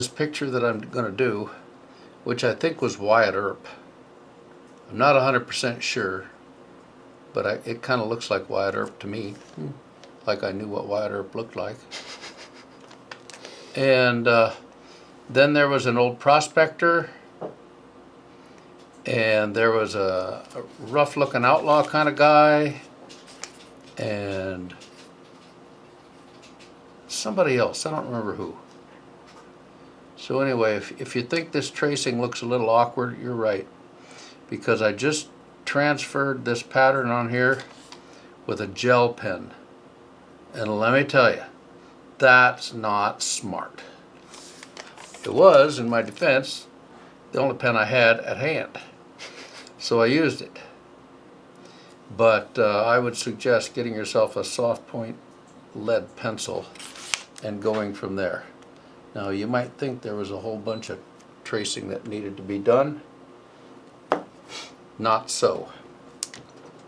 This picture that I'm going to do, which I think was Wyatt Earp. I'm not 100% sure, but it kind of looks like Wyatt Earp to me, like I knew what Wyatt Earp looked like. And then there was an old prospector, and there was a rough-looking outlaw kind of guy, and somebody else, I don't remember who. So anyway, if you think this tracing looks a little awkward, you're right. Because I just transferred this pattern on here with a gel pen. And let me tell you, that's not smart. It was, in my defense, the only pen I had at hand. So I used it. But I would suggest getting yourself a soft point lead pencil and going from there. Now you might think there was a whole bunch of tracing that needed to be done. Not so.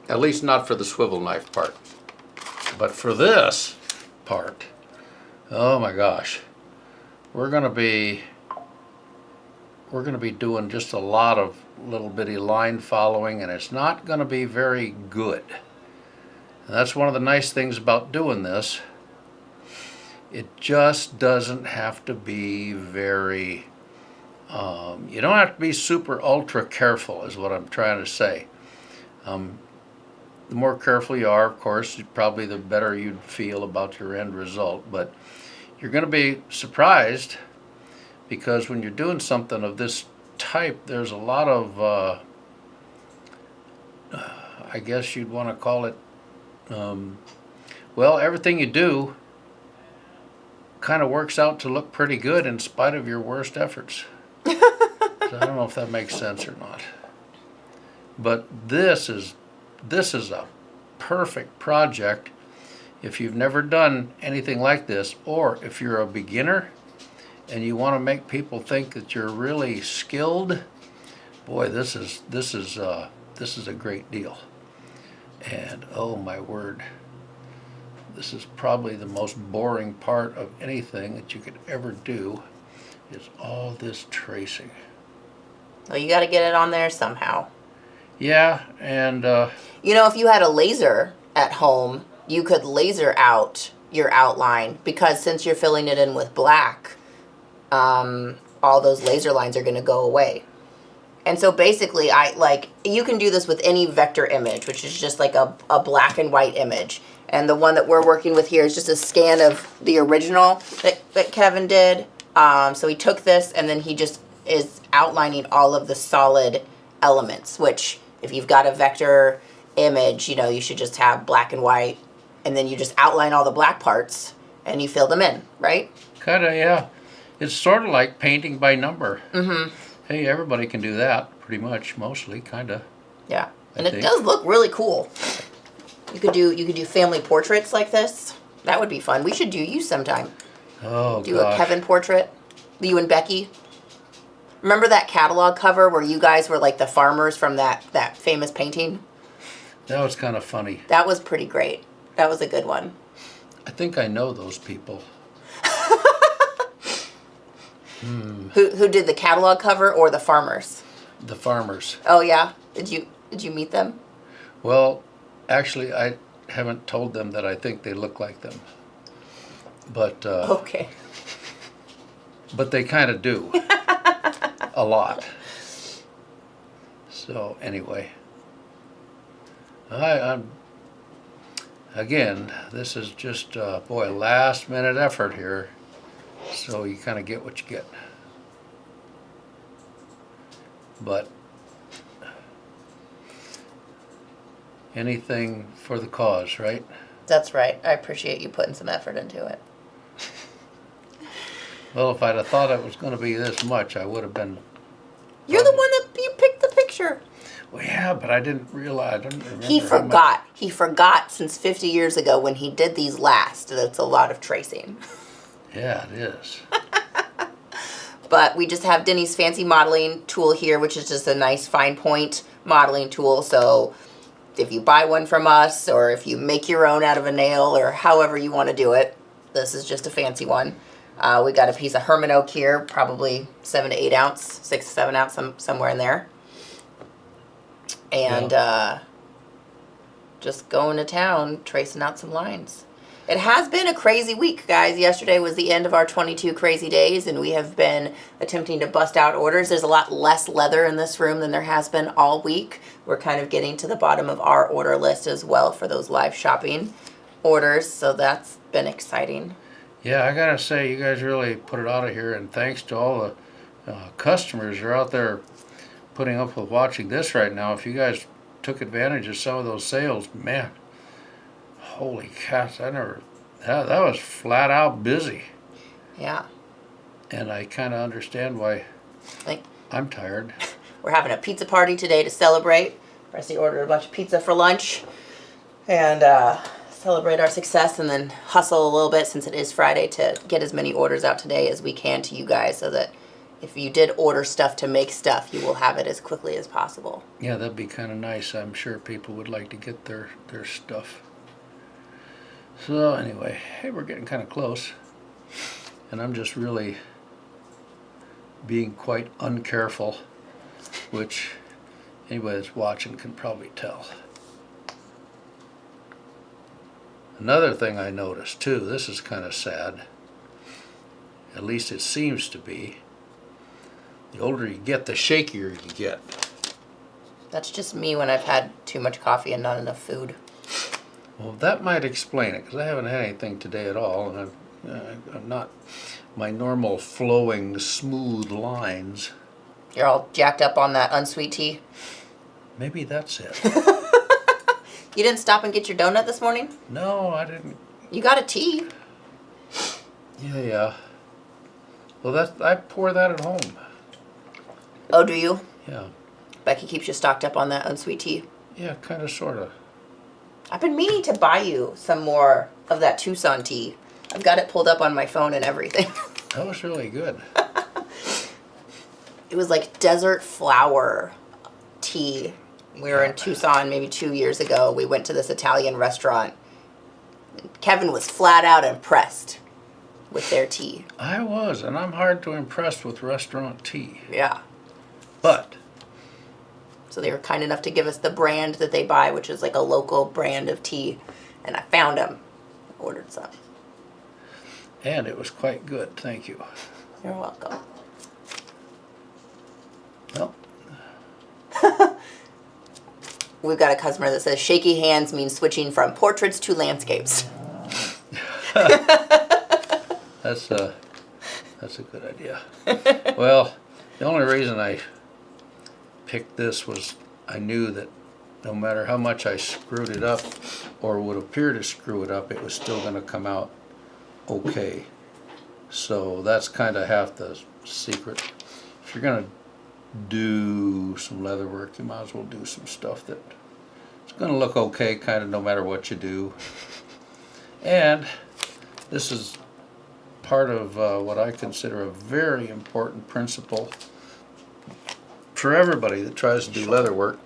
At least not for the swivel knife part. But for this part, oh my gosh, we're gonna be doing just a lot of little bitty line following, and it's not gonna be very good. And that's one of the nice things about doing this. It just doesn't have to be very, you don't have to be super ultra careful is what I'm trying to say. The more careful you are, of course, probably the better you'd feel about your end result. But you're going to be surprised because when you're doing something of this type, there's a lot of, I guess you'd want to call it, well, everything you do kind of works out to look pretty good in spite of your worst efforts. So I don't know if that makes sense or not. But this is a perfect project if you've never done anything like this, or if you're a beginner and you want to make people think that you're really skilled. Boy, this is a great deal. And oh my word, this is probably the most boring part of anything that you could ever do, is all this tracing. Well, you got to get it on there somehow. Yeah, and you know, if you had a laser at home, you could laser out your outline, because since you're filling it in with black, all those laser lines are going to go away. And so basically, you can do this with any vector image, which is just like a black and white image. And the one that we're working with here is just a scan of the original that Kevin did. So he took this and then he just is outlining all of the solid elements, which if you've got a vector image, you know, you should just have black and white, and then you just outline all the black parts and you fill them in, right? Kind of, yeah. It's sort of like painting by number. Mm-hmm. Hey, everybody can do that, pretty much, mostly, kind of. Yeah, and it does look really cool. You could do family portraits like this. That would be fun. We should do you sometime. Oh, do a Kevin portrait, you and Becky. Remember that catalog cover where you guys were like the farmers from that famous painting? That was kind of funny. That was pretty great. That was a good one. I think I know those people. Who did the catalog cover or the farmers? The farmers. Oh yeah? Did you meet them? Well, actually, I haven't told them that I think they look like them. But okay. But they kind of do. A lot. So anyway, I'm again, this is just boy, last minute effort here. So you kind of get what you get. But anything for the cause, right? That's right. I appreciate you putting some effort into it. Well, if I'd have thought it was going to be this much, I would have been... You're the one that you picked the picture. Well, yeah, but I didn't realize, I didn't remember. He forgot. He forgot since 50 years ago when he did these last. That's a lot of tracing. Yeah, it is. But we just have Denny's fancy modeling tool here, which is just a nice fine point modeling tool. So if you buy one from us, or if you make your own out of a nail, or however you want to do it, this is just a fancy one. We got a piece of Herman oak here, probably 7 to 8 ounce, 6 to 7 ounce, somewhere in there. And just going to town, tracing out some lines. It has been a crazy week, guys. Yesterday was the end of our 22 crazy days, and we have been attempting to bust out orders. There's a lot less leather in this room than there has been all week. We're kind of getting to the bottom of our order list as well for those live shopping orders, so that's been exciting. Yeah, I gotta say, you guys really put it out of here, and thanks to all the customers who are out there putting up with watching this right now. If you guys took advantage of some of those sales, man, holy cats, that was flat out busy. Yeah. And I kind of understand why I'm tired. We're having a pizza party today to celebrate. Rusty ordered a bunch of pizza for lunch and celebrate our success, and then hustle a little bit since it is Friday to get as many orders out today as we can to you guys, so that if you did order stuff to make stuff, you will have it as quickly as possible. Yeah, that'd be kind of nice. I'm sure people would like to get their stuff. So anyway, hey, we're getting kind of close. And I'm just really being quite uncareful, which anybody that's watching can probably tell. Another thing I noticed too, this is kind of sad. At least it seems to be. The older you get, the shakier you get. That's just me when I've had too much coffee and not enough food. Well, that might explain it, because I haven't had anything today at all, and I'm not my normal flowing, smooth lines. You're all jacked up on that unsweet tea? Maybe that's it. You didn't stop and get your donut this morning? No, I didn't. You got a tea. Yeah. Well, I pour that at home. Oh, do you? Yeah. Becky keeps you stocked up on that unsweet tea. Yeah, kind of, sort of. I've been meaning to buy you some more of that Tucson tea. I've got it pulled up on my phone and everything. That was really good. It was like desert flower tea. We were in Tucson maybe 2 years ago. We went to this Italian restaurant. Kevin was flat out impressed with their tea. I was, and I'm hard to impress with restaurant tea. Yeah. But So they were kind enough to give us the brand that they buy, which is like a local brand of tea. And I found them. Ordered some. And it was quite good, thank you. You're welcome. Well, We've got a customer that says shaky hands means switching from portraits to landscapes. that's a good idea. Well, the only reason I picked this was I knew that no matter how much I screwed it up or would appear to screw it up, it was still going to come out okay. So that's kind of half the secret. If you're going to do some leather work, you might as well do some stuff that it's going to look okay kind of no matter what you do. And this is part of what I consider a very important principle for everybody that tries to do leather work.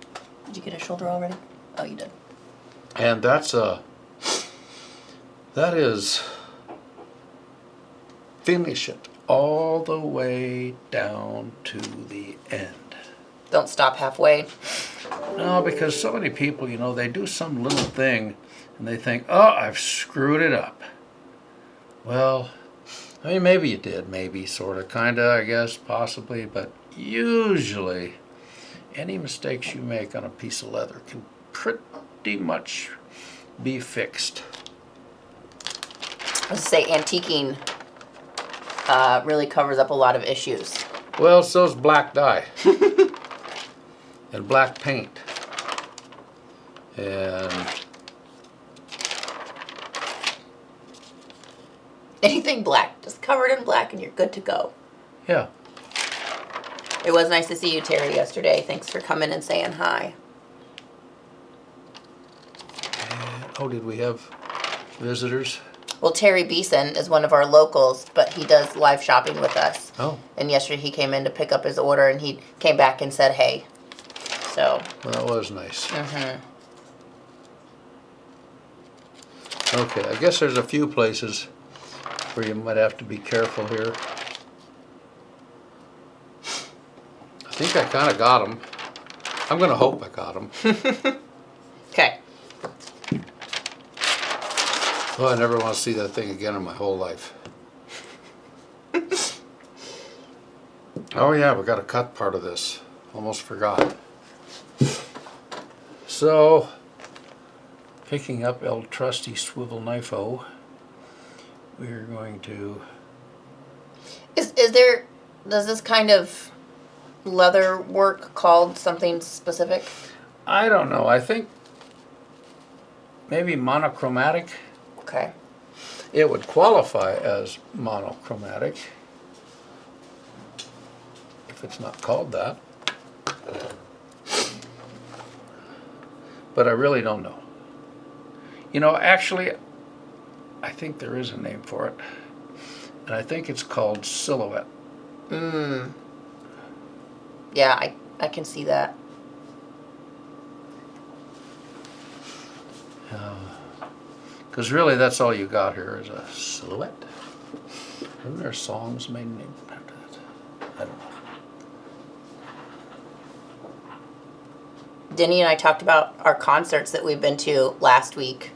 Did you get a shoulder already? Oh, you did. And that is finish it all the way down to the end. Don't stop halfway. No, because so many people, they do some little thing and they think, oh, I've screwed it up. Well, I mean, maybe you did, maybe, sort of, kind of, I guess, possibly, but usually any mistakes you make on a piece of leather can pretty much be fixed. Let's say antiquing really covers up a lot of issues. Well, so's black dye and black paint and Anything black, just cover it in black and you're good to go. yeah. It was nice to see you, Terry, yesterday. Thanks for coming and saying hi. Oh, did we have visitors? Well, Terry Beeson is one of our locals, but he does live shopping with us. Oh, And yesterday he came in to pick up his order and he came back and said hey. So, well, that was nice. Okay, I guess there's a few places where you might have to be careful here. I think I kind of got them. I'm going to hope I got them. Okay. Oh, I never want to see that thing again in my whole life. Oh yeah, we got to cut part of this. Almost forgot. So, picking up El Trusty Swivel Knife-O, we're going to... Is there, does this kind of leather work called something specific? I don't know. I think maybe monochromatic. Okay. It would qualify as monochromatic if it's not called that. But I really don't know. You know, actually, I think there is a name for it. And I think it's called silhouette. Yeah, I can see that. Because really, that's all you got here is a silhouette. Isn't there songs made named after that? I don't know. Denny and I talked about our concerts that we've been to last week,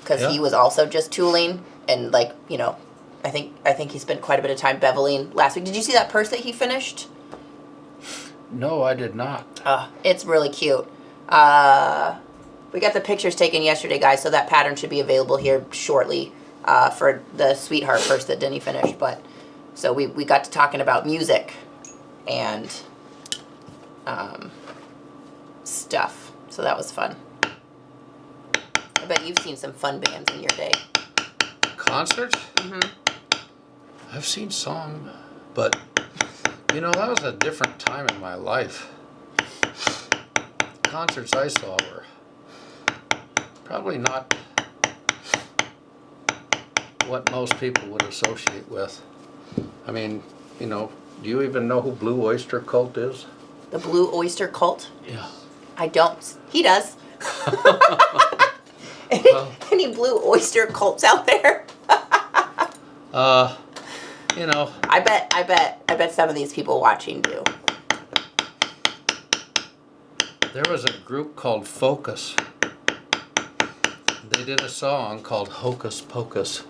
because Yeah. he was also just tooling, and like, you know, I think he spent quite a bit of time beveling last week. Did you see that purse that he finished? No, I did not. It's really cute. We got the pictures taken yesterday, guys, so that pattern should be available here shortly for the Sweetheart purse that Denny finished. But so we got to talking about music and stuff, so that was fun. I bet you've seen some fun bands in your day. Concerts? I've seen some, but you know, that was a different time in my life. Concerts I saw were probably not what most people would associate with. I mean, you know, do you even know who Blue Oyster Cult is? The Blue Oyster Cult? Yeah. I don't. He does. Any Blue Oyster Cults out there? You know, I bet some of these people watching do. there was a group called Focus. They did a song called Hocus Pocus.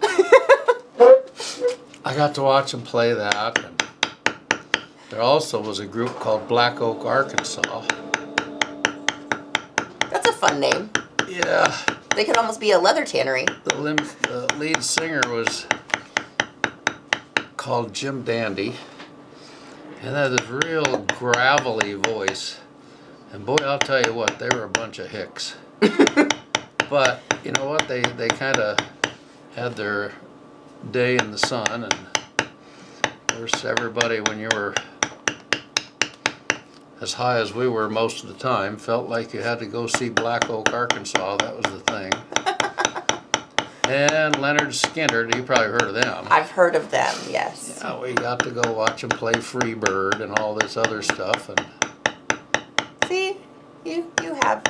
I got to watch them play that. And there also was a group called Black Oak, Arkansas. That's a fun name. Yeah, They could almost be a leather tannery. the lead singer was called Jim Dandy, and had this real gravelly voice. And boy, I'll tell you what, they were a bunch of hicks. But you know what? They kind of had their day in the sun, and of course, everybody, when you were as high as we were most of the time, felt like you had to go see Black Oak, Arkansas. That was the thing. And Leonard Skinner, you probably heard of them. I've heard of them, yes. Yeah, we got to go watch them play Freebird and all this other stuff. And See, you have.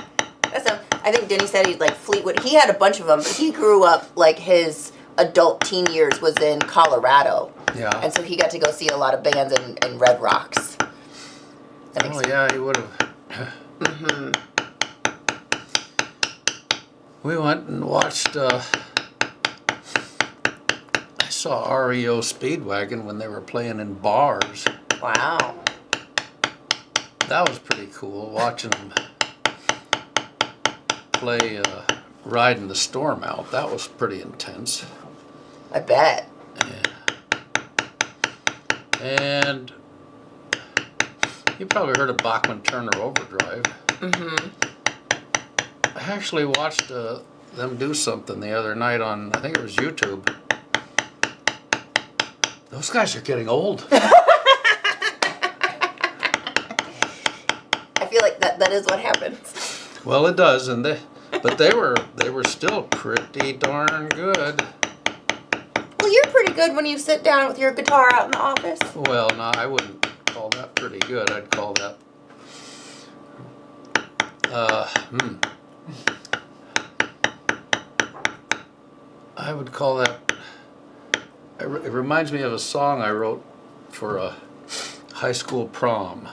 I think Denny said he like Fleetwood. He had a bunch of them, but he grew up like his adult teen years was in Colorado. yeah. And so he got to go see a lot of bands in Red Rocks. Oh yeah, he would have. We went and watched. I saw REO Speedwagon when they were playing in bars. Wow. That was pretty cool, watching them play Riding the Storm Out. That was pretty intense. I bet. And you probably heard of Bachman Turner Overdrive. I actually watched them do something the other night on, I think it was YouTube. Those guys are getting old. I feel like that is what happens. Well, it does, but they were still pretty darn good. Well, you're pretty good when you sit down with your guitar out in the office. Well, no, I wouldn't call that pretty good. I'd call that I would call that It reminds me of a song I wrote for a high school prom.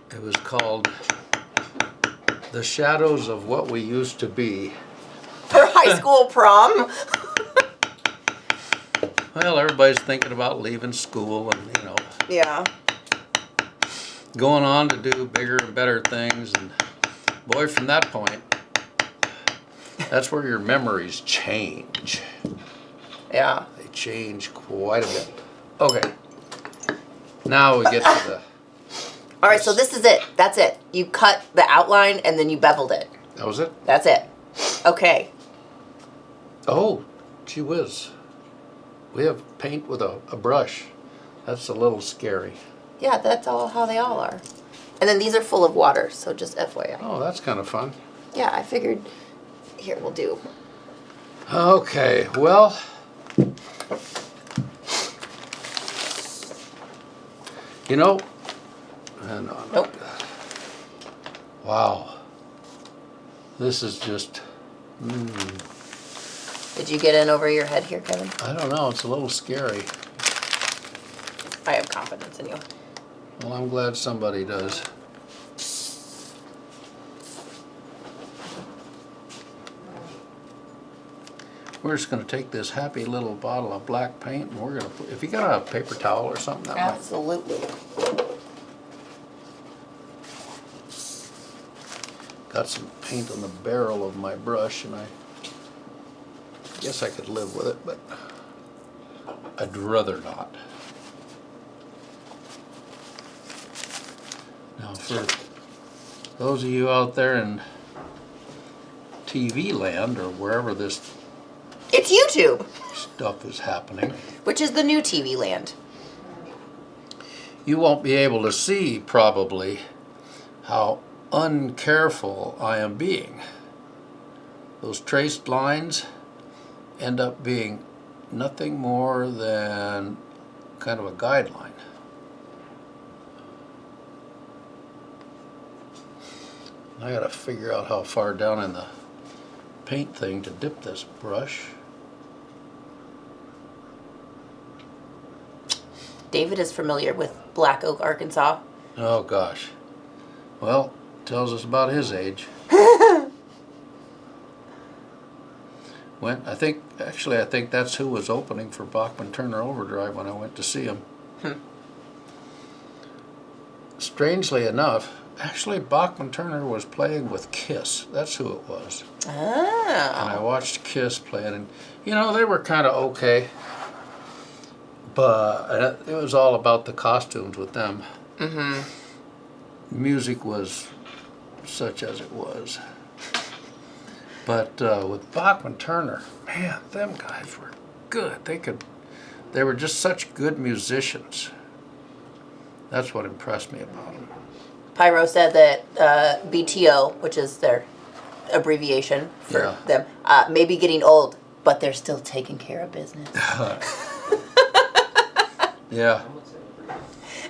It was called "The Shadows of What We Used to Be." For high school prom? Well, everybody's thinking about leaving school and, Yeah. going on to do bigger and better things. And boy, from that point, that's where your memories change. Yeah. They change quite a bit. Okay. Now we get to the... All right, so this is it. That's it. You cut the outline and then you beveled it. That was it? That's it. Okay. Oh, gee whiz. We have paint with a brush. That's a little scary. Yeah, that's all how they all are. And then these are full of water, so just FYI. Oh, that's kind of fun. Yeah, I figured, here, we'll do. Okay, well... No, Nope. Wow. This is just... Did you get in over your head here, Kevin? I don't know, it's a little scary. I have confidence in you. Well, I'm glad somebody does. We're just going to take this happy little bottle of black paint and we're going to put, if you got a paper towel or something, that Absolutely. got some paint on the barrel of my brush and I guess I could live with it, but I'd rather not. Now for those of you out there in TV land or wherever this It's YouTube, stuff is happening, which is the new TV land. you won't be able to see probably how uncareful I am being. Those traced lines end up being nothing more than kind of a guideline. I gotta figure out how far down in the paint thing to dip this brush. David is familiar with Black Oak, Arkansas. Oh gosh. Well, tells us about his age. I think that's who was opening for Bachman Turner Overdrive when I went to see him. Strangely enough, actually Bachman Turner was playing with Kiss. That's who it was. Oh. And I watched Kiss play it, and they were kind of okay. But it was all about the costumes with them. Mm-hmm. Music was such as it was. But with Bachman Turner, man, them guys were good. They were just such good musicians. That's what impressed me about them. Pyro said that BTO, which is their abbreviation for them, may be getting old, but they're still taking care of business. Yeah.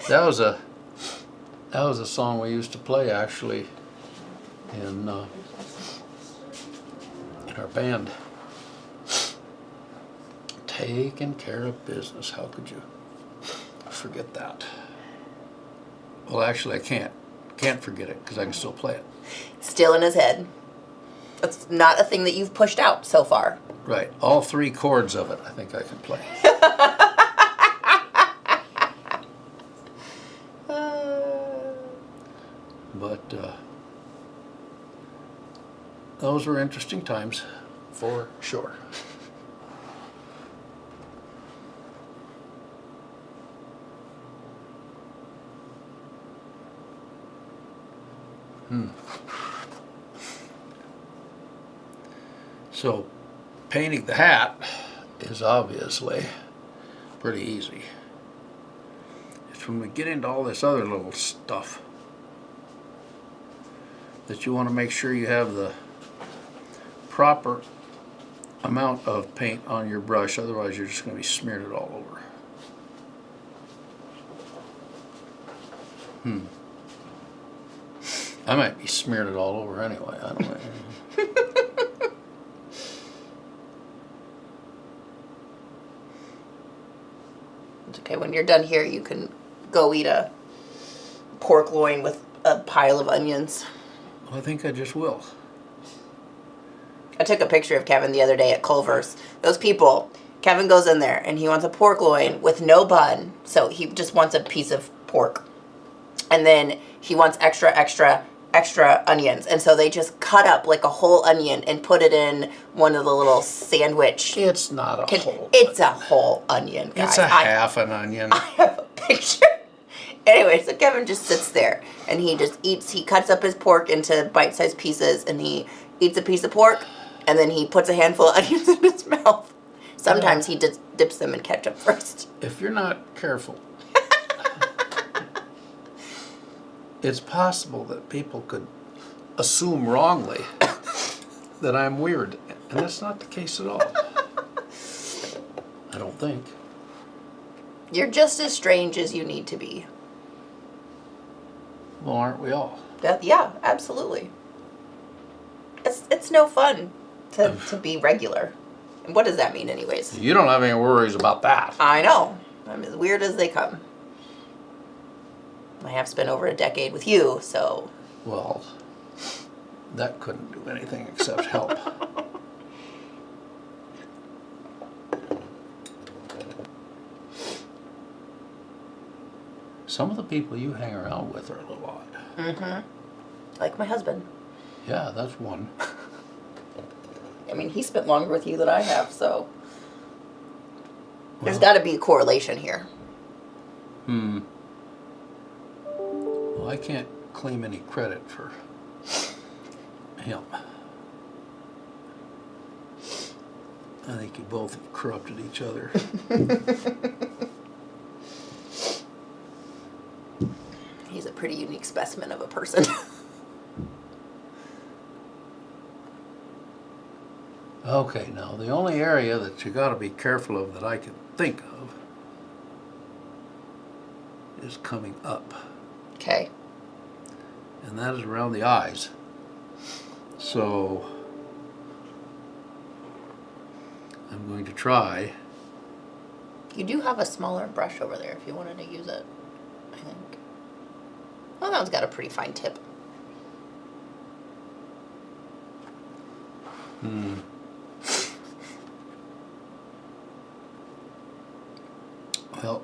That was a song we used to play actually in our band. Taking care of business. How could you forget that? Well, actually, I can't forget it because I can still play it. Still in his head. That's not a thing that you've pushed out so far. Right. All 3 chords of it, I think I can play. But those were interesting times, for sure. So, painting the hat is obviously pretty easy. It's when we get into all this other little stuff that you want to make sure you have the proper amount of paint on your brush, otherwise you're just going to be smeared it all over. I might be smearing it all over anyway, I don't know. Okay, when you're done here, you can go eat a pork loin with a pile of onions. I think I just will. I took a picture of Kevin the other day at Culver's. Those people, Kevin goes in there and he wants a pork loin with no bun. So he just wants a piece of pork. And then he wants extra onions. And so they just cut up like a whole onion and put it in one of the little sandwich. It's not a whole. It's a whole onion, guys. It's half an onion. I have a picture. Anyway, so Kevin just sits there and he just eats. He cuts up his pork into bite-sized pieces and he eats a piece of pork. And then he puts a handful of onions in his mouth. Sometimes he just dips them in ketchup first. If you're not careful, it's possible that people could assume wrongly that I'm weird. And that's not the case at all. I don't think. You're just as strange as you need to be. Well, aren't we all? Yeah, absolutely. It's no fun to be regular. And what does that mean anyways? You don't have any worries about that. I know. I'm as weird as they come. I have spent over a decade with you, so... Well, that couldn't do anything except help. Some of the people you hang around with are a little odd. Mm-hmm. Like my husband. Yeah, that's one. I mean, he spent longer with you than I have, so... There's got to be a correlation here. Well, I can't claim any credit for him. I think you both have corrupted each other. He's a pretty unique specimen of a person. Okay, now the only area that you got to be careful of that I can think of is coming up. Okay. And that is around the eyes. So I'm going to try. You do have a smaller brush over there if you wanted to use it, I think. Oh, that one's got a pretty fine tip. Well,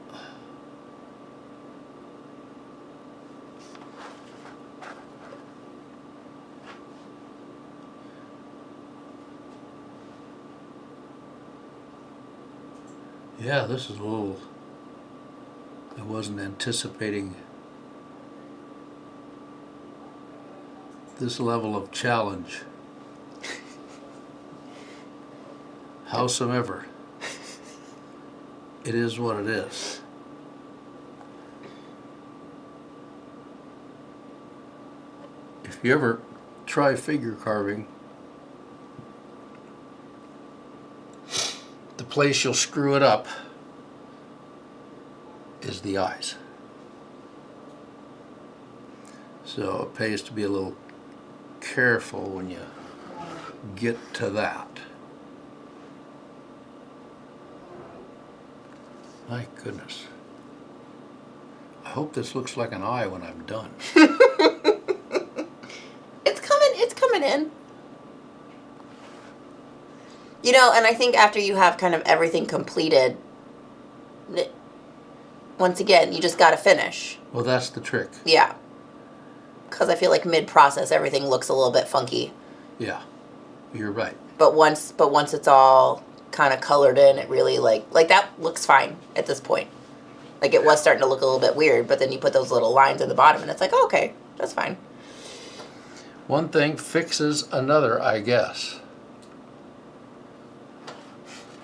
yeah, this is a little, I wasn't anticipating this level of challenge. Howsoever, it is what it is. If you ever try figure carving, the place you'll screw it up is the eyes. So it pays to be a little careful when you get to that. My goodness. I hope this looks like an eye when I'm done. It's coming in. You know, and I think after you have kind of everything completed, once again, you just got to finish. Well, that's the trick. Yeah. Because I feel like mid-process, everything looks a little bit funky. Yeah, you're right. But once it's all kind of colored in, it really like that looks fine at this point. Like it was starting to look a little bit weird, but then you put those little lines in the bottom and it's like, oh, okay, that's fine. One thing fixes another, I guess.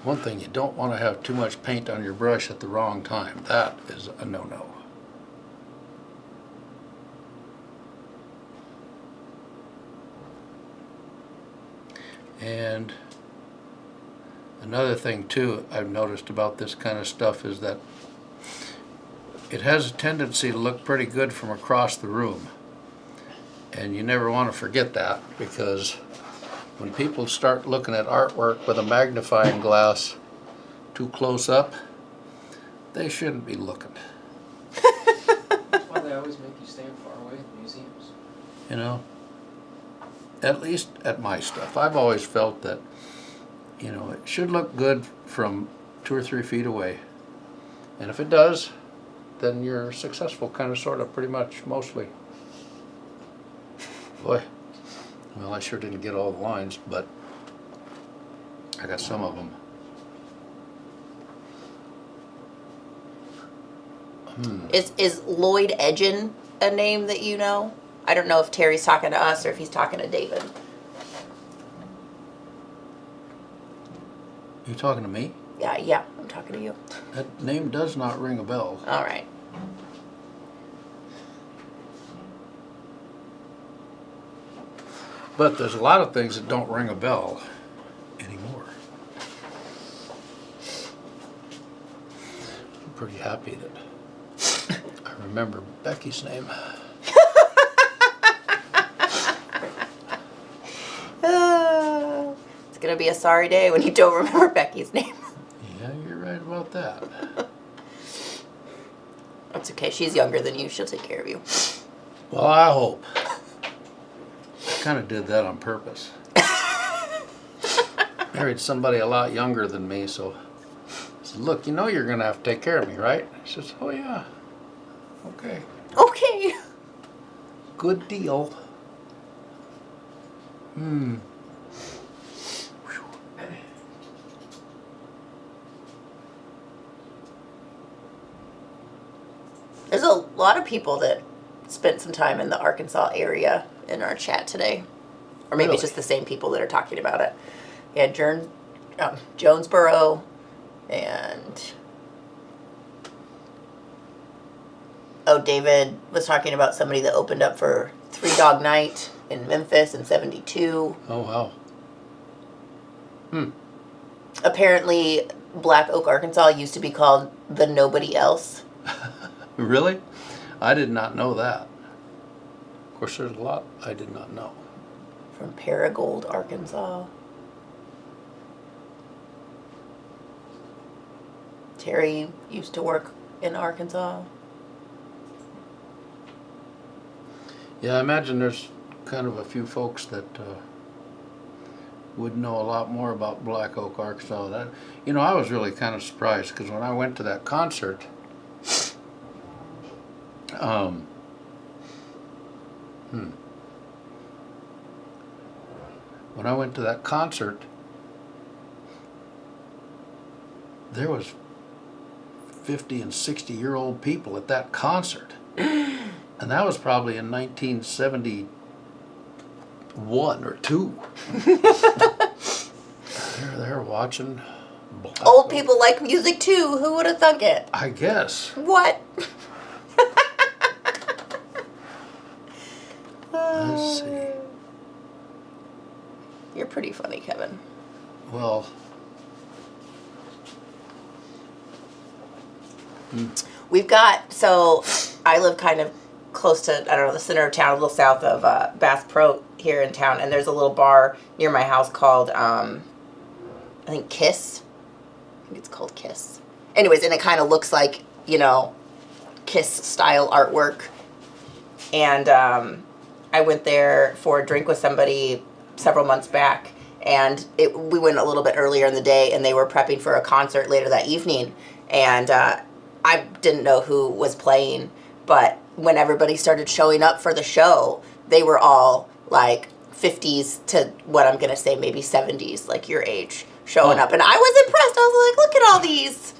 One thing, you don't want to have too much paint on your brush at the wrong time. That is a no-no. And another thing too I've noticed about this kind of stuff is that it has a tendency to look pretty good from across the room. And you never want to forget that, because when people start looking at artwork with a magnifying glass too close up, They shouldn't be looking. That's why they always make you stand far away in museums. You know, at least at my stuff. I've always felt that, you know, it should look good from 2 or 3 feet away. And if it does, then you're successful, kind of, sort of, pretty much, mostly. Boy, well, I sure didn't get all the lines, but I got some of them. Is Lloyd Edgen a name that you know? I don't know if Terry's talking to us or if he's talking to David. You talking to me? Yeah, I'm talking to you. That name does not ring a bell. All right. But there's a lot of things that don't ring a bell anymore. I'm pretty happy that I remember Becky's name. It's going to be a sorry day when you don't remember Becky's name. Yeah, you're right about that. That's okay. She's younger than you. She'll take care of you. Well, I hope. I kind of did that on purpose. Married somebody a lot younger than me, so I said, look, you know you're going to have to take care of me, right? She says, oh, yeah. Okay. Okay. Good deal. There's a lot of people that spent some time in the Arkansas area in our chat today. Or maybe it's Really? just the same people that are talking about it. Yeah, Jonesboro and... Oh, David was talking about somebody that opened up for Three Dog Night in Memphis in 72. Oh, wow. Apparently, Black Oak, Arkansas used to be called the Nobody Else. Really? I did not know that. Of course, there's a lot I did not know. From Paragould, Arkansas. Terry used to work in Arkansas. Yeah, I imagine there's kind of a few folks that would know a lot more about Black Oak, Arkansas. That, you know, I was really kind of surprised because when I went to that concert, when I went to that concert, there was 50 and 60-year-old people at that concert. And that was probably in 1971 or 2. They're there watching Black Old Oak. people like music too. Who would have thunk it? I guess. What? Let's see. You're pretty funny, Kevin. Well, We've got, so I live kind of close to, I don't know, the center of town, a little south of Bass Pro here in town, and there's a little bar near my house called, I think Kiss. I think it's called Kiss. Anyways, and it kind of looks like, you know, Kiss style artwork. And I went there for a drink with somebody several months back, and we went a little bit earlier in the day, and they were prepping for a concert later that evening, and I didn't know who was playing, but when everybody started showing up for the show, they were all like 50s to what I'm going to say maybe 70s, like your age, showing up. And I was impressed. I was like, look at all these.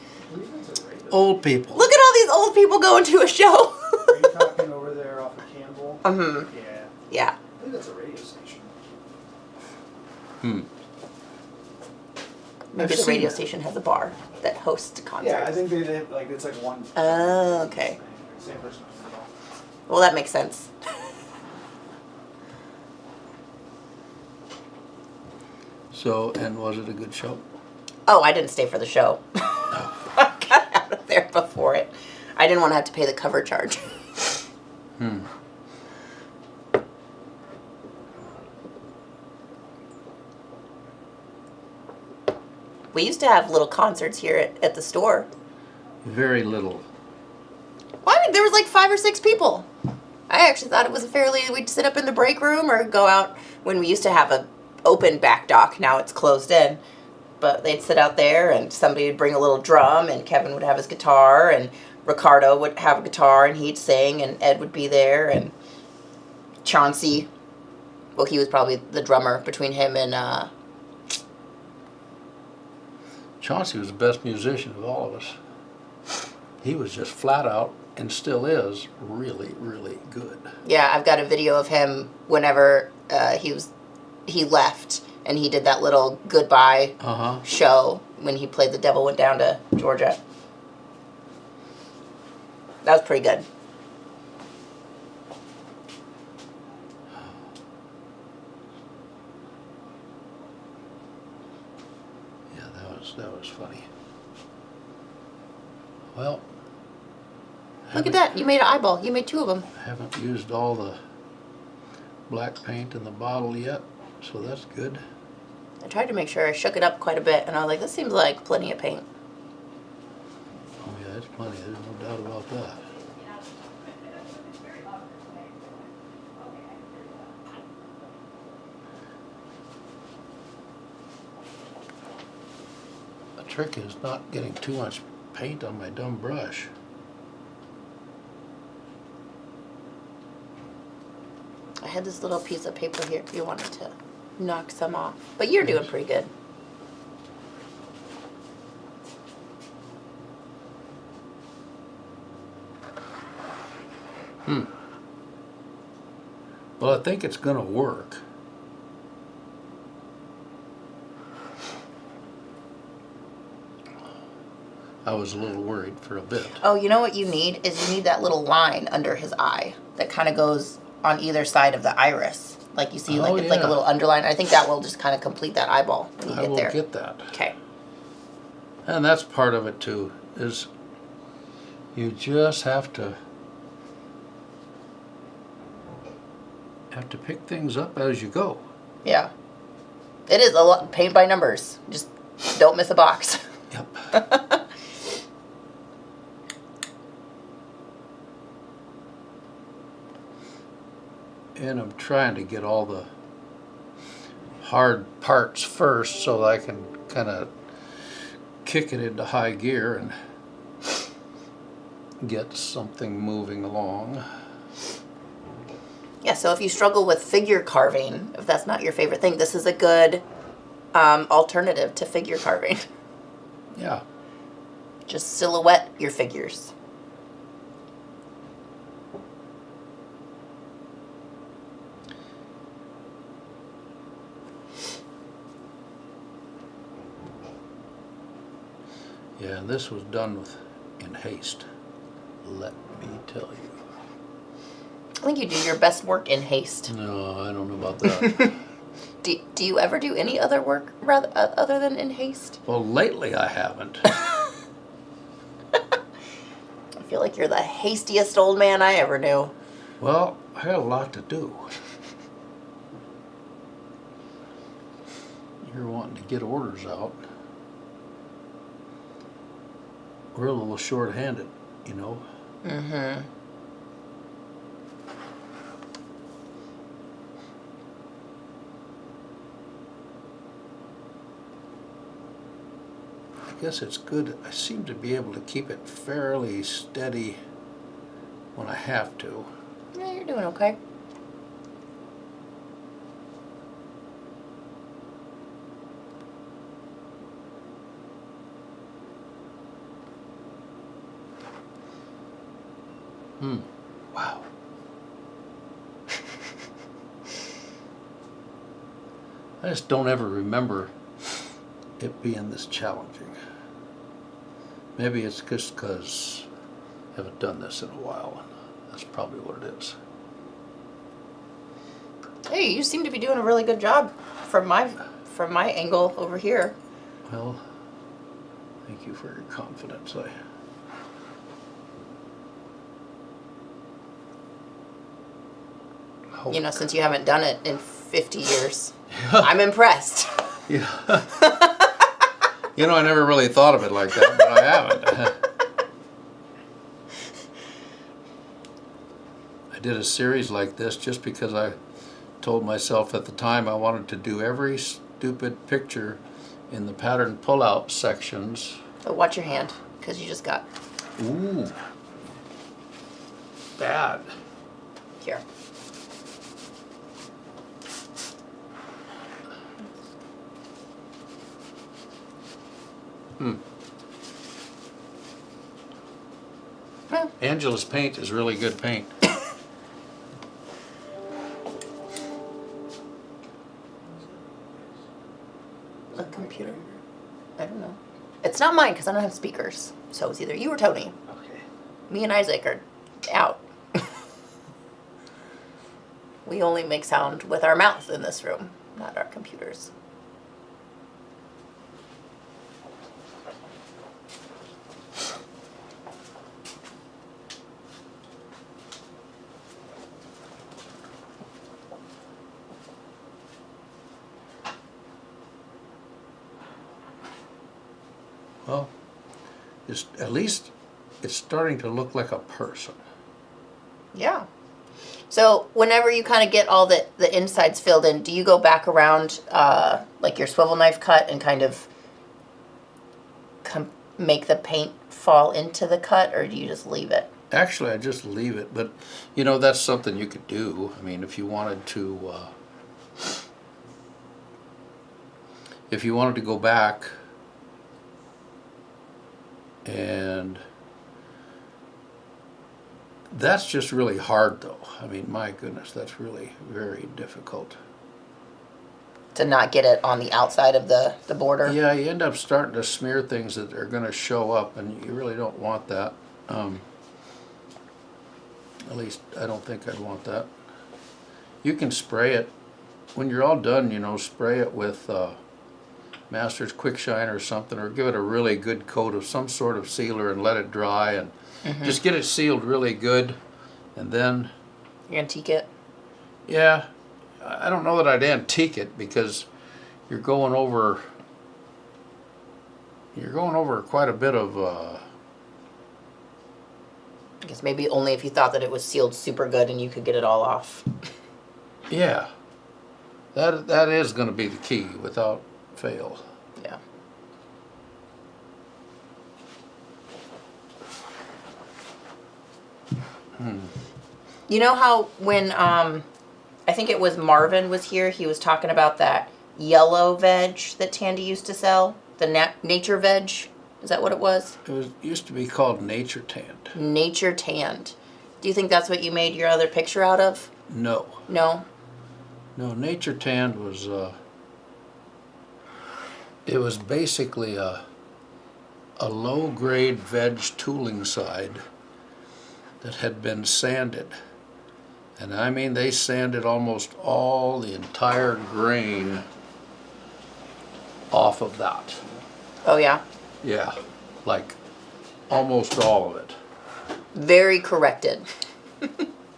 old people. Look at all these old people going to a show. Are you talking over there off of Campbell? Mm-hmm. Yeah. Yeah. I think that's a radio station. Maybe I've the radio seen station has a bar that hosts concerts. Yeah, I think they have, like, it's like one. Oh, okay. Same person. Well, that makes sense. So, and was it a good show? Oh, I didn't stay for the show. I got out of there before it. I didn't want to have to pay the cover charge. We used to have little concerts here at the store. very little. Well, I mean, there was like 5 or 6 people. I actually thought it was we'd sit up in the break room or go out when we used to have a open back dock. Now it's closed in. But they'd sit out there and somebody would bring a little drum and Kevin would have his guitar and Ricardo would have a guitar and he'd sing and Ed would be there and Chauncey. Well, he was probably the drummer between him and Chauncey was the best musician of all of us. He was just flat out, and still is, really, really good. yeah, I've got a video of him whenever he left and he did that little goodbye show when he played The Devil Went Down to Georgia. That was pretty good. Yeah, that was funny. Well, Look at that. You made an eyeball. You made 2 of them. I haven't used all the black paint in the bottle yet, so that's good. I tried to make sure I shook it up quite a bit, and I was like, this seems like plenty of paint. Oh yeah, it's plenty. There's no doubt about that. The trick is not getting too much paint on my dumb brush. I had this little piece of paper here if you wanted to knock some off. But you're doing pretty good. Well, I think it's gonna work. I was a little worried for a bit. Oh, you know what you need is you need that little line under his eye that kind of goes on either side of the iris. Like you see, like it's like a little underline. I think that will just kind of complete that eyeball when you I get will there. get that. Okay. And that's part of it too, is you just have to pick things up as you go. Yeah. It is a lot paint by numbers. Just don't miss a box. Yep. And I'm trying to get all the hard parts first so that I can kind of kick it into high gear and get something moving along. Yeah, so if you struggle with figure carving, if that's not your favorite thing, this is a good alternative to figure carving. Yeah. Just silhouette your figures. Yeah, and this was done in haste, let me tell you. I think you do your best work in haste. No, I don't know about that. Do you ever do any other work rather other than in haste? Well, lately I haven't. I feel like you're the hastiest old man I ever knew. Well, I got a lot to do. You're wanting to get orders out. We're a little short-handed, you know. Mm-hmm. I guess it's good. I seem to be able to keep it fairly steady when I have to. Yeah, you're doing okay. Wow. I just don't ever remember it being this challenging. Maybe it's just because I haven't done this in a while. That's probably what it is. Hey, you seem to be doing a really good job from my angle over here. Well, thank you for your confidence. I You know, since you haven't done it in 50 years. I'm impressed. Yeah. You know, I never really thought of it like that, but I haven't. I did a series like this just because I told myself at the time I wanted to do every stupid picture in the pattern pull-out sections. So watch your hand, because you just got Ooh. Bad. here. Angela's paint is really good paint. A computer? I don't know. It's not mine because I don't have speakers. So it's either you or Tony. Okay. Me and Isaac are out. We only make sound with our mouth in this room, not our computers. Well, at least it's starting to look like a person. Yeah. So whenever you kind of get all the insides filled in, do you go back around like your swivel knife cut and kind of make the paint fall into the cut, or do you just leave it? Actually, I just leave it, but you know, that's something you could do. I mean, if you wanted to go back and that's just really hard though. I mean, my goodness, that's really very difficult. To not get it on the outside of the border? Yeah, you end up starting to smear things that are going to show up, and you really don't want that. At least I don't think I'd want that. You can spray it when you're all done, you know, spray it with Master's Quick Shine or something, or give it a really good coat of some sort of sealer and let it dry, and just get it sealed really good, and then You antique it? yeah, I don't know that I'd antique it because you're going over quite a bit of I guess maybe only if you thought that it was sealed super good and you could get it all off. yeah. That is going to be the key without fail. Yeah. You know how when I think it was Marvin was here, he was talking about that yellow veg that Tandy used to sell, the nature veg. Is that what it was? It used to be called Nature Tanned. Nature tanned. Do you think that's what you made your other picture out of? No. No. No, Nature Tanned was it was basically a low grade veg tooling side that had been sanded. And I mean, they sanded almost all the entire grain off of that. Oh yeah. Yeah, like almost all of it. Very corrected.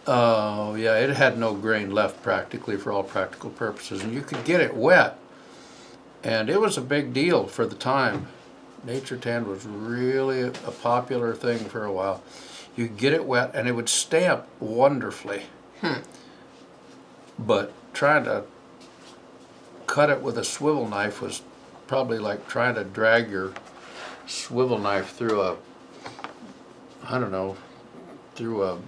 Oh, yeah, it had no grain left practically for all practical purposes. And you could get it wet. And it was a big deal for the time. Nature Tan was really a popular thing for a while. You could get it wet and it would stamp wonderfully. But trying to cut it with a swivel knife was probably like trying to drag your swivel knife through a, I don't know, through a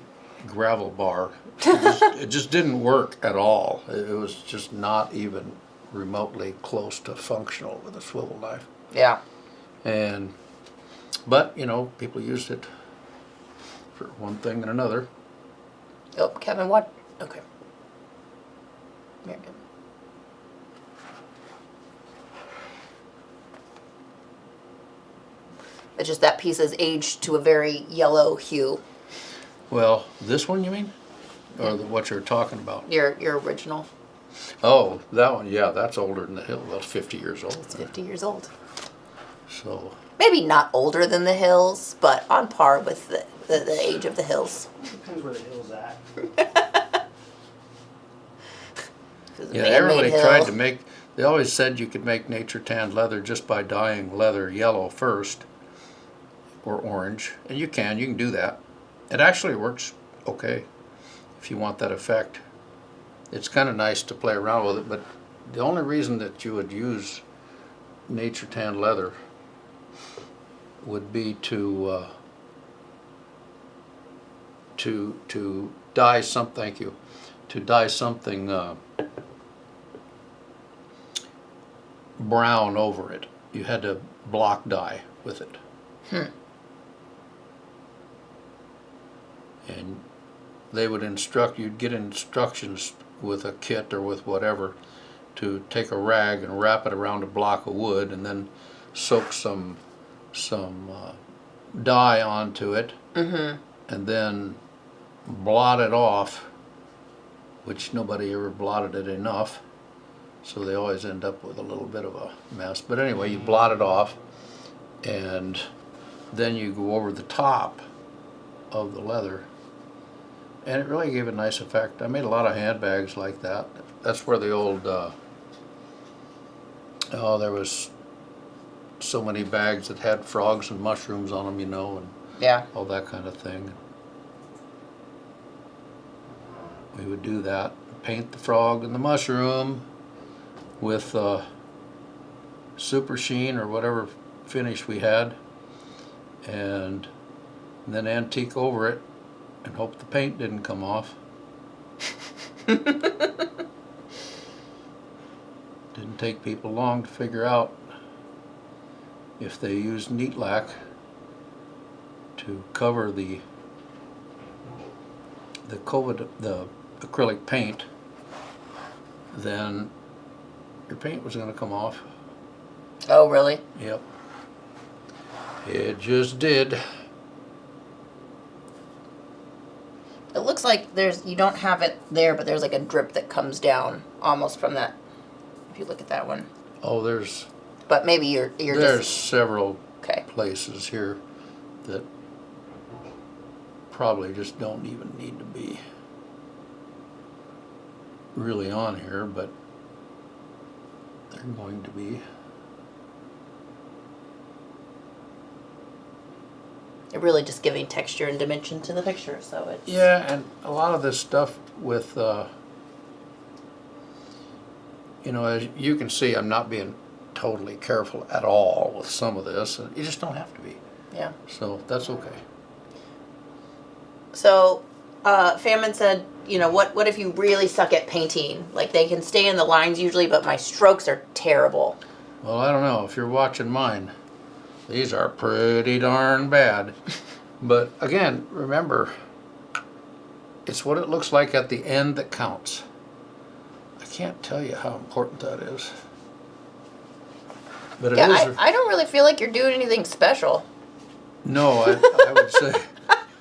gravel bar. It just didn't work at all. It was just not even remotely close to functional with a swivel knife. Yeah. But you know, people used it for one thing and another. Oh, Kevin, what? Okay. Very good. It's just that piece is aged to a very yellow hue. Well, this one you mean? Or what you're talking about? Your original. Oh, that one, yeah, that's older than the hill. That's 50 years old. It's 50 years old. So, Maybe not older than the hills, but on par with the age of the hills. Depends where the hill's at. yeah, everybody tried to make, they always said you could make nature tanned leather just by dyeing leather yellow first, or orange, and you can do that. It actually works okay. if you want that effect. It's kind of nice to play around with it, but the only reason that you would use nature tan leather would be to dye some. Thank you. To dye something brown over it. You had to block dye with it. And they would instruct, you'd get instructions with a kit or with whatever to take a rag and wrap it around a block of wood and then soak some dye onto it, and then blot it off, which nobody ever blotted it enough, so they always end up with a little bit of a mess. But anyway, you blot it off, and then you go over the top of the leather, and it really gave a nice effect. I made a lot of handbags like that. That's where the old there was so many bags that had frogs and mushrooms on them, and all that kind of thing. We would do that, paint the frog and the mushroom with super sheen or whatever finish we had, and then antique over it and hope the paint didn't come off. Didn't take people long to figure out if they used neat lac to cover the acrylic paint, then your paint was going to come off. Oh, really? Yep. It just did. It looks like you don't have it there, but there's like a drip that comes down almost from that. If you look at that one. Oh, there's But maybe you're there's just several okay. places here that probably just don't even need to be really on here, but they're going to be. You're really just giving texture and dimension to the picture, so it's Yeah, and a lot of this stuff with, as you can see, I'm not being totally careful at all with some of this. You just don't have to be. yeah. So that's okay. So, Famine said, what if you really suck at painting? Like, they can stay in the lines usually, but my strokes are terrible. Well, I don't know. If you're watching mine, these are pretty darn bad. But again, remember, it's what it looks like at the end that counts. I can't tell you how important that is. But it is. I don't really feel like you're doing anything special. No, I would say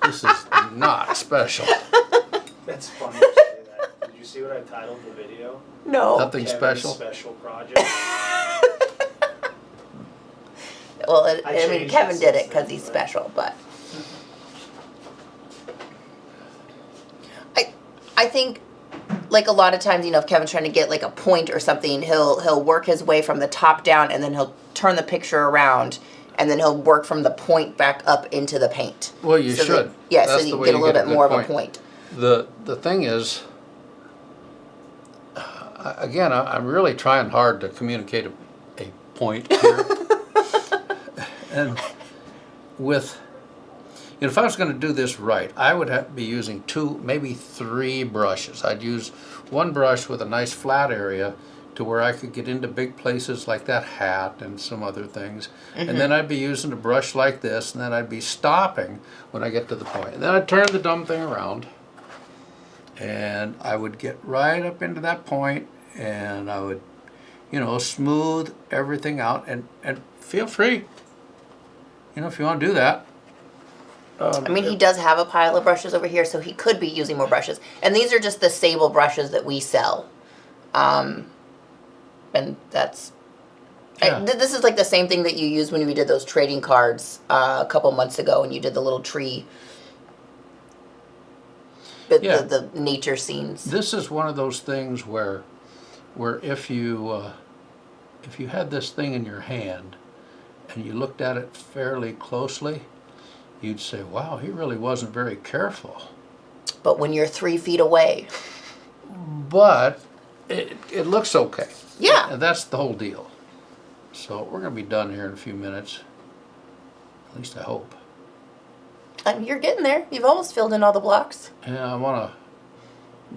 this is not special. That's funny you say that. Did you see what I titled the video? No. Nothing Kevin's special. Special project. Well, I Kevin changed did it it since because then, he's but- special, but I think, like, a lot of times, if Kevin's trying to get like a point or something, he'll work his way from the top down, and then he'll turn the picture around, and then he'll work from the point back up into the paint. Well, you So should. Yeah, That's so the you way get a you little get a bit good more of a point. point. The thing is, again, I'm really trying hard to communicate a point here. And with, if I was going to do this right, I would have to be using 2, maybe 3 brushes. I'd use one brush with a nice flat area to where I could get into big places like that hat and some other things. And then I'd be using a brush like this, and then I'd be stopping when I get to the point. And then I'd turn the dumb thing around, and I would get right up into that point, and I would, smooth everything out, and feel free, if you want to do that. I mean, he does have a pile of brushes over here, so he could be using more brushes. And these are just the sable brushes that we sell. And that's... Yeah. This is like the same thing that you used when we did those trading cards a couple months ago, and you did the little tree, Yeah. the nature scenes. This is one of those things where if you had this thing in your hand and you looked at it fairly closely, you'd say, wow, he really wasn't very careful. But when you're 3 feet away, But it looks okay. yeah. And that's the whole deal. So we're going to be done here in a few minutes. At least I hope. You're getting there. You've almost filled in all the blocks. Yeah, I want to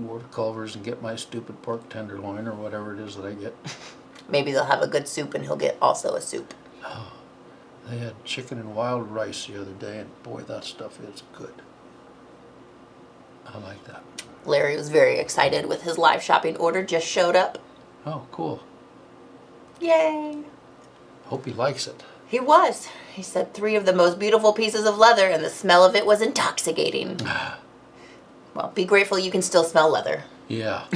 go to Culver's and get my stupid pork tenderloin or whatever it is that I get. Maybe they'll have a good soup and he'll get also a soup. They had chicken and wild rice the other day, and boy, that stuff is good. I like that. Larry was very excited with his live shopping order, just showed up. Oh, cool. Yay! Hope he likes it. He was. He said 3 of the most beautiful pieces of leather, and the smell of it was intoxicating. Well, be grateful you can still smell leather. Yeah.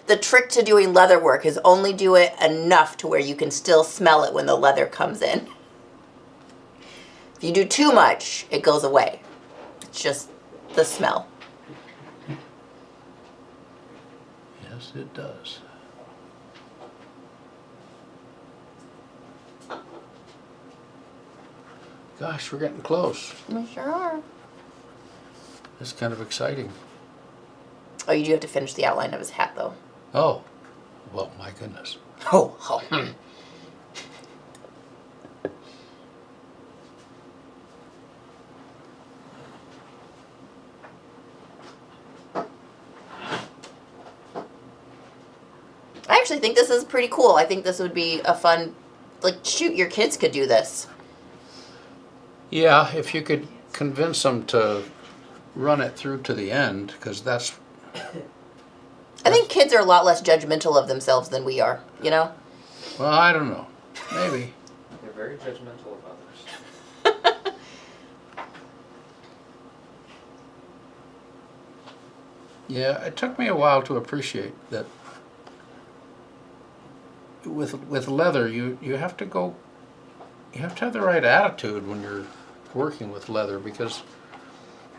The trick to doing leather work is only do it enough to where you can still smell it when the leather comes in. If you do too much, it goes away. It's just the smell. Yes, it does. Gosh, we're getting close. We sure are. It's kind of exciting. Oh, you do have to finish the outline of his hat, though. Oh, well, my goodness. Oh. I actually think this is pretty cool. I think this would be a fun, like, shoot, your kids could do this. Yeah, if you could convince them to run it through to the end, because that's... I think kids are a lot less judgmental of themselves than we are, you know? Well, I don't know. Maybe. They're very judgmental of others. Yeah, it took me a while to appreciate that with leather, you have to go, you have to have the right attitude when you're working with leather, because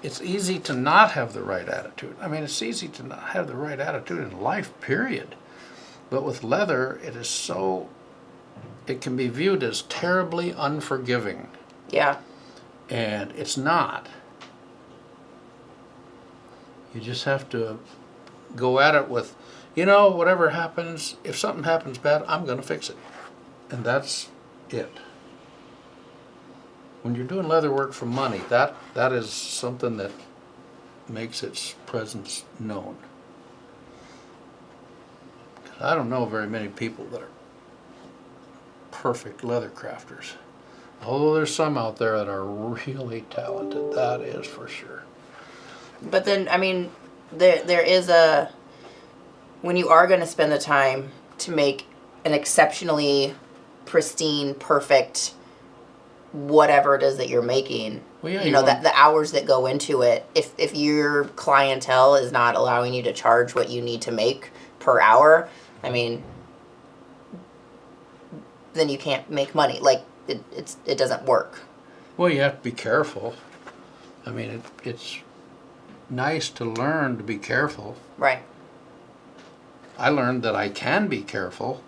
it's easy to not have the right attitude. I mean, it's easy to not have the right attitude in life, period. But with leather, it is so, it can be viewed as terribly unforgiving. Yeah. And it's not. You just have to go at it with, you know, whatever happens, if something happens bad, I'm going to fix it. And that's it. When you're doing leather work for money, that is something that makes its presence known. 'Cause I don't know very many people that are perfect leather crafters. Although there's some out there that are really talented, that is for sure. But then, I mean, there is a, when you are going to spend the time to make an exceptionally pristine, perfect, whatever it is that you're making, Well, yeah, you you know, want- that the hours that go into it, if your clientele is not allowing you to charge what you need to make per hour, I mean, then you can't make money. Like, it doesn't work. Well, you have to be careful. I mean, it's nice to learn to be careful. Right. I learned that I can be careful.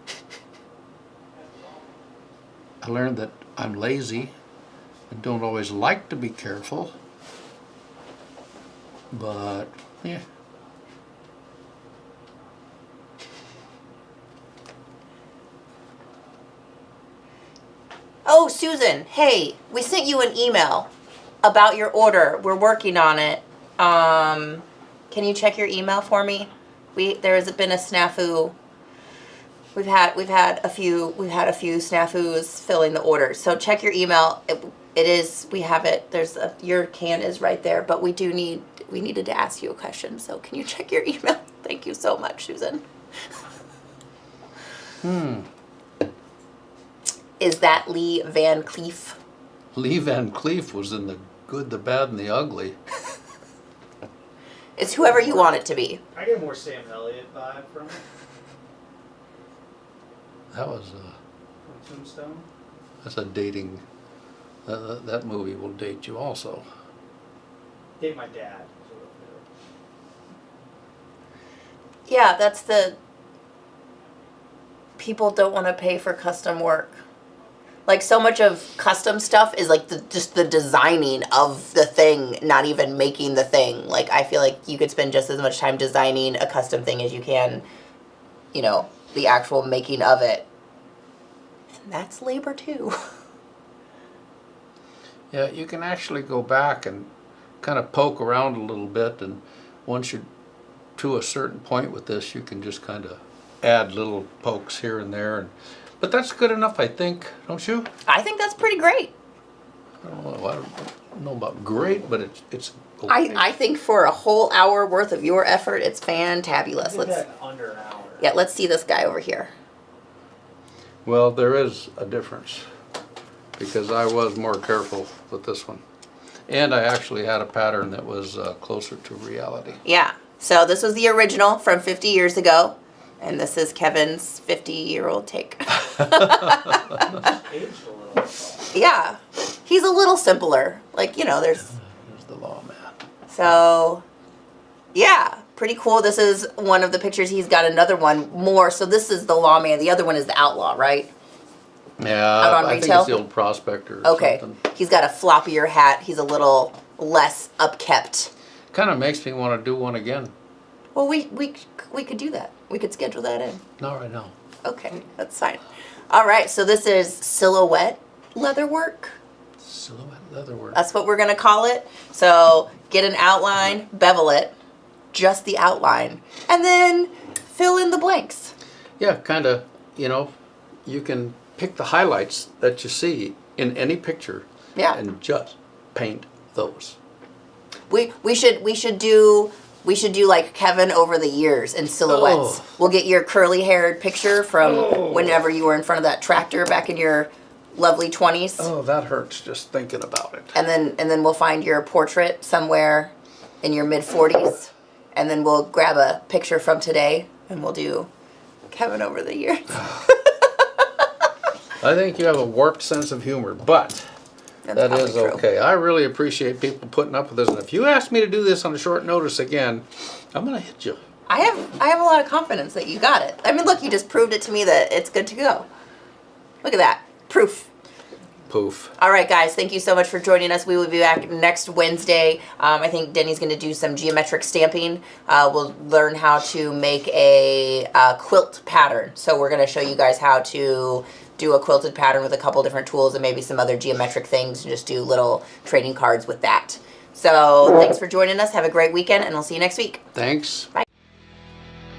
I learned that I'm lazy and don't always like to be careful. But, yeah. Oh, Susan, hey, we sent you an email about your order. We're working on it. Can you check your email for me? There has been a snafu. We've had a few snafus filling the orders. So check your email. It is, we have it. Your can is right there, but we needed to ask you a question. So can you check your email? Thank you so much, Susan. Is that Lee Van Cleef? Lee Van Cleef was in The Good, the Bad, and the Ugly. It's whoever you want it to be. I get a more Sam Elliott vibe from it. That was From Tombstone. that's a dating. That movie will date you also. Date my dad. Yeah, that's the people don't want to pay for custom work. Like, so much of custom stuff is like just the designing of the thing, not even making the thing. Like, I feel like you could spend just as much time designing a custom thing as you can, you know, the actual making of it. And that's labor too. Yeah, you can actually go back and kind of poke around a little bit, and once you're to a certain point with this, you can just kind of add little pokes here and there. But that's good enough, I think, don't you? I think that's pretty great. I don't know about great, but it's okay. I think for a whole hour worth of your effort, it's fantabulous. I did that in under an hour. Yeah, let's see this guy over here. Well, there is a difference, because I was more careful with this one. And I actually had a pattern that was closer to reality. Yeah. So this was the original from 50 years ago, and this is Kevin's 50-year-old take. Aged a little. Yeah. He's a little simpler. Like, you know, there's... Here's the lawman. So, yeah. Pretty cool. This is one of the pictures. He's got another one more. So this is the lawman. The other one is the outlaw, right? Yeah, Out on I think retail? it's the old prospector or Okay. something. He's got a floppier hat. He's a little less upkept. Kind of makes me want to do one again. Well, we could do that. We could schedule that in. Not right now. Okay, that's fine. All right, so this is silhouette leatherwork. Silhouette leatherwork. That's what we're going to call it. So get an outline, bevel it, just the outline, and then fill in the blanks. Yeah, kind of, you know, you can pick the highlights that you see in any picture Yeah. and just paint those. We should do like Kevin over the years in silhouettes. Oh. We'll get your curly haired picture from whenever you were in front of that tractor back in your lovely 20s. Oh, that hurts just thinking about it. And then we'll find your portrait somewhere in your mid 40s, and then we'll grab a picture from today and we'll do Kevin over the years. I think you have a warped sense of humor, but That's that probably is true. okay. I really appreciate people putting up with this, and if you ask me to do this on a short notice again, I'm gonna hit you. I have a lot of confidence that you got it. I mean, look, you just proved it to me that it's good to go. Look at that. Proof. Poof. All right, guys, thank you so much for joining us. We will be back next Wednesday. I think Denny's going to do some geometric stamping. We'll learn how to make a quilt pattern. So we're going to show you guys how to do a quilted pattern with a couple different tools and maybe some other geometric things, and just do little trading cards with that. So thanks for joining us. Have a great weekend, and we'll see you next week. Thanks. Bye.